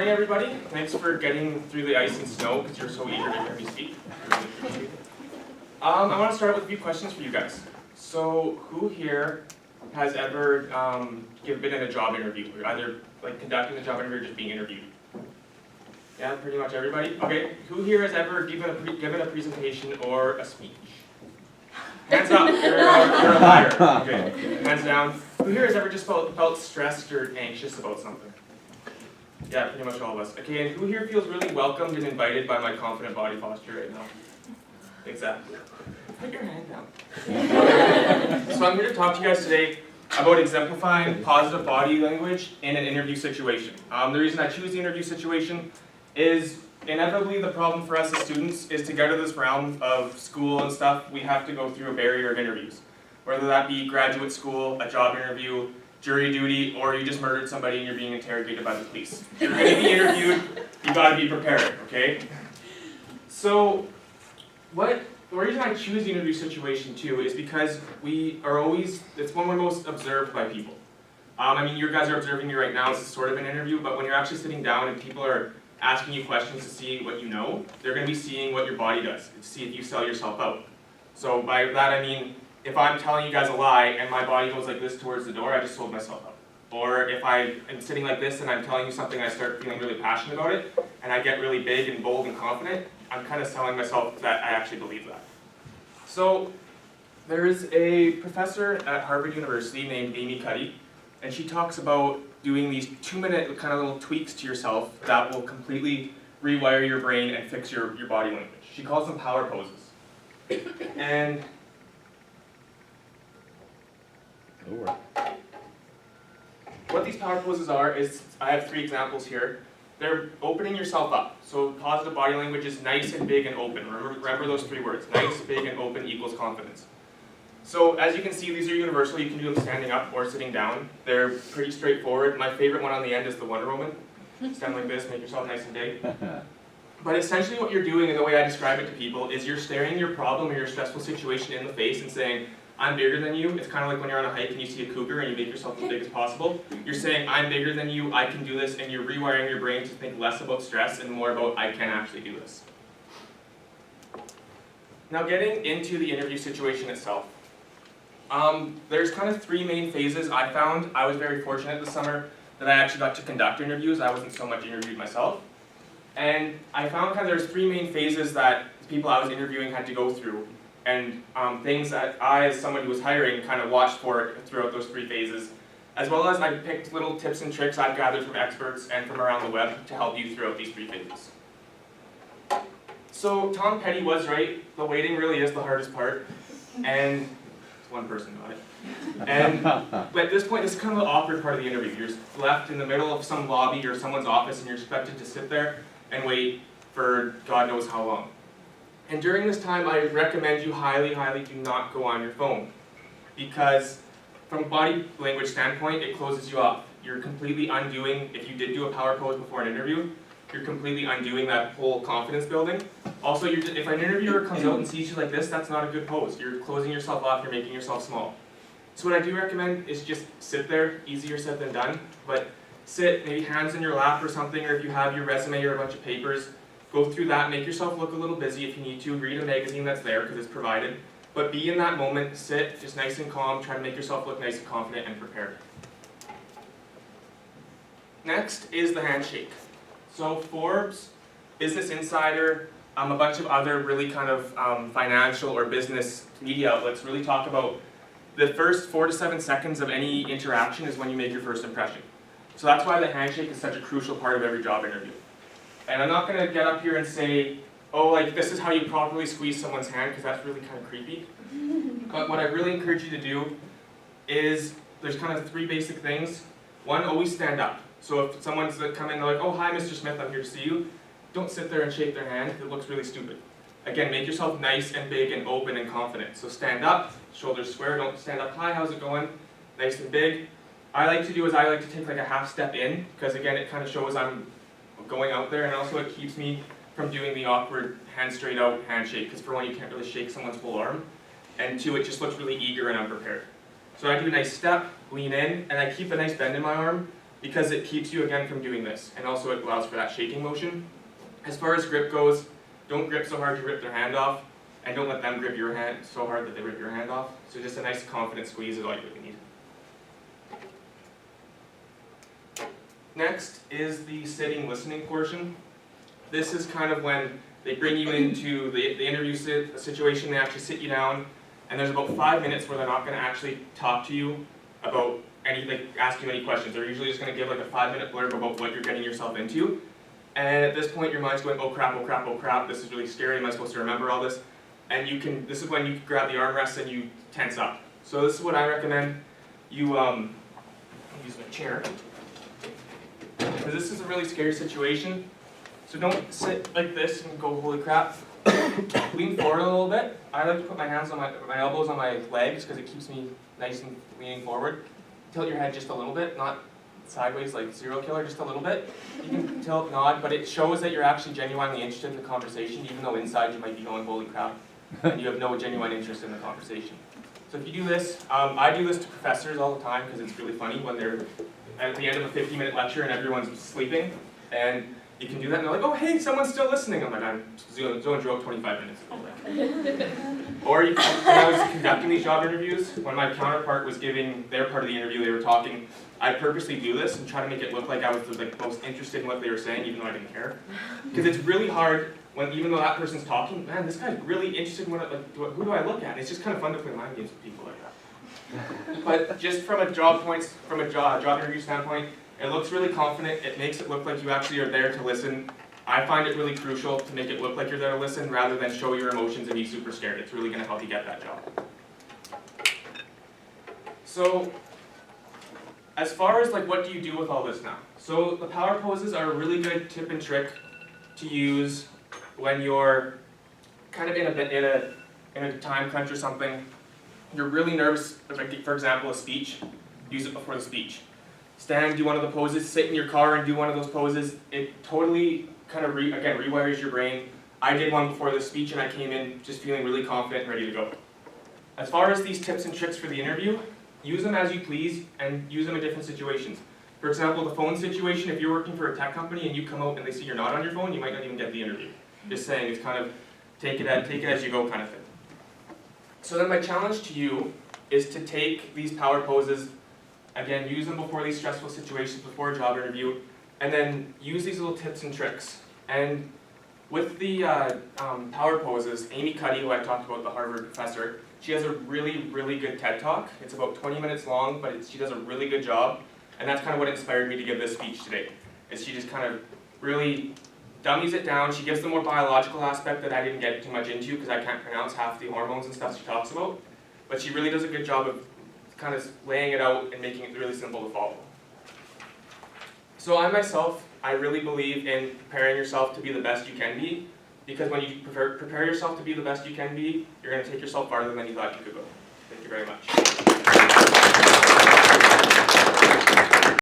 morning, everybody. Thanks for getting through the ice and snow because you're so eager to hear me speak. I want to start with a few questions for you guys. So, who here has ever been in a job interview, or either like conducting the job interview or just being interviewed? Yeah, pretty much everybody. Okay, who here has ever given a presentation or a speech? Hands up. You're a liar. Okay, hands down. Who here has ever just felt stressed or anxious about something? Yeah, pretty much all of us. Okay, and who here feels really welcomed and invited by my confident body posture right now? Exactly. Put your hand down. So I'm here to talk to you guys today about exemplifying positive body language in an interview situation. The reason I choose the interview situation is inevitably the problem for us as students is to get out of this realm of school and stuff, we have to go through a barrier of interviews. Whether that be graduate school, a job interview, jury duty, or you just murdered somebody and you're being interrogated by the police. If you're going to be interviewed, you got to be prepared, okay? So, the reason I choose the interview situation too is because it's when we're most observed by people. I mean, you guys are observing me right now, this is sort of an interview, but when you're actually sitting down and people are asking you questions to see what you know, they're going to be seeing what your body does, to see if you sell yourself out. So by that I mean, if I'm telling you guys a lie and my body goes like this towards the door, I just sold myself out. Or if I am sitting like this and I'm telling you something, I start feeling really passionate about it, and I get really big and bold and confident, I'm kind of selling myself that I actually believe that. So there is a professor at Harvard University named Amy Cuddy, and she talks about doing these 2-minute kind of little tweaks to yourself that will completely rewire your brain and fix your body language. She calls them power poses. And what these power poses are is, I have 3 examples here. They're opening yourself up. So positive body language is nice and big and open. Remember those 3 words. Nice, big, and open equals confidence. So as you can see, these are universal. You can do them standing up or sitting down. They're pretty straightforward. My favorite one on the end is the Wonder Woman. Stand like this, make yourself nice and big. But essentially what you're doing, and the way I describe it to people, is you're staring your problem or your stressful situation in the face and saying, I'm bigger than you. It's kind of like when you're on a hike and you see a cougar and you make yourself as big as possible. You're saying, I'm bigger than you, I can do this, and you're rewiring your brain to think less about stress and more about, I can actually do this. Now getting into the interview situation itself. There's kind of 3 main phases I found. I was very fortunate this summer that I actually got to conduct interviews. I wasn't so much interviewed myself. And I found kind of there's 3 main phases that the people I was interviewing had to go through. And things that I, as someone who was hiring, kind of watched for throughout those 3 phases. As well as I picked little tips and tricks I've gathered from experts and from around the web to help you throughout these 3 phases. So Tom Petty was right. The waiting really is the hardest part. And it's one person got it. And but at this point, this is kind of the awkward part of the interview. You're left in the middle of some lobby or someone's office and you're expected to sit there and wait for God knows how long. And during this time, I recommend you highly, highly do not go on your phone. Because from a body language standpoint, it closes you off. You're completely undoing, if you did do a power pose before an interview, you're completely undoing that whole confidence building. Also, if an interviewer comes out and sees you like this, that's not a good pose. You're closing yourself off, you're making yourself small. So what I do recommend is just sit there, easier said than done, but sit, maybe hands in your lap or something, or if you have your resume or a bunch of papers, go through that, make yourself look a little busy if you need to, read a magazine that's there because it's provided, but be in that moment, sit, just nice and calm, try to make yourself look nice and confident and prepared. Next is the handshake. So Forbes, Business Insider, a bunch of other really kind of financial or business media outlets really talk about the first 4 to 7 seconds of any interaction is when you make your first impression. So that's why the handshake is such a crucial part of every job interview. And I'm not going to get up here and say, oh, like this is how you properly squeeze someone's hand, because that's really kind of creepy. But what I really encourage you to do is, there's kind of 3 basic things. 1, always stand up. So if someone's come in, they're like, oh, hi, Mr. Smith, I'm here to see you. Don't sit there and shake their hand. It looks really stupid. Again, make yourself nice and big and open and confident. So stand up, shoulders square, don't stand up high, how's it going? Nice and big. I like to take like a half step in, because again, it kind of shows I'm going out there, and also it keeps me from doing the awkward hand straight out handshake, because for 1, you can't really shake someone's whole arm, and 2, it just looks really eager and unprepared. So I do a nice step, lean in, and I keep a nice bend in my arm, because it keeps you again from doing this, and also it allows for that shaking motion. As far as grip goes, don't grip so hard you rip their hand off, and don't let them grip your hand so hard that they rip your hand off. So just a nice confident squeeze is all you really need. Next is the sitting listening portion. This is kind of when they bring you into the interview situation, they actually sit you down, and there's about 5 minutes where they're not going to actually talk to you about ask you any questions. They're usually just going to give like a 5-minute blurb about what you're getting yourself into. And at this point your mind's going, oh crap, oh crap, oh crap, this is really scary, am I supposed to remember all this? And this is when you grab the armrest and you tense up. So this is what I recommend. You use my chair, because this is a really scary situation. So don't sit like this and go, holy crap. Lean forward a little bit. I like to put my hands on my elbows on my legs because it keeps me nice and leaning forward. Tilt your head just a little bit, not sideways like serial killer, just a little bit. You can tilt, nod, but it shows that you're actually genuinely interested in the conversation, even though inside you might be going, holy crap, and you have no genuine interest in the conversation. So if you do this, I do this to professors all the time because it's really funny when they're at the end of a 50-minute lecture and everyone's sleeping, and you can do that and they're like, oh hey, someone's still listening. I'm like, I'm doing drove 25 minutes. Or when I was conducting these job interviews, when my counterpart was giving their part of the interview, they were talking, I purposely do this and try to make it look like I was the most interested in what they were saying, even though I didn't care. Because it's really hard when, even though that person's talking, man, this guy's really interested in what, who do I look at? And it's just kind of fun to play mind games with people like that. But just from a job interview standpoint, it looks really confident. It makes it look like you actually are there to listen. I find it really crucial to make it look like you're there to listen rather than show your emotions and be super scared. It's really going to help you get that job. So, as far as what do you do with all this now? So the power poses are a really good tip and trick to use when you're kind of in a time crunch or something. You're really nervous, like for example a speech, use it before the speech. Stand, do one of the poses, sit in your car and do one of those poses. It totally kind of, rewires your brain. I did one before the speech and I came in just feeling really confident and ready to go. As far as these tips and tricks for the interview, use them as you please and use them in different situations. For example, the phone situation, if you're working for a tech company and you come out and they see you're not on your phone, you might not even get the interview. Just saying, it's kind of take it as you go kind of thing. So then my challenge to you is to take these power poses, again, use them before these stressful situations, before a job interview, and then use these little tips and tricks. And with the power poses, Amy Cuddy, who I talked about, the Harvard professor, she has a really, really good TED Talk. It's about 20 minutes long, but she does a really good job. And that's kind of what inspired me to give this speech today, is she just kind of really dummies it down. She gives the more biological aspect that I didn't get too much into because I can't pronounce half the hormones and stuff she talks about. But she really does a good job of kind of laying it out and making it really simple to follow. So I really believe in preparing yourself to be the best you can be, because when you prepare yourself to be the best you can be, you're going to take yourself farther than you thought you could go. Thank you very much.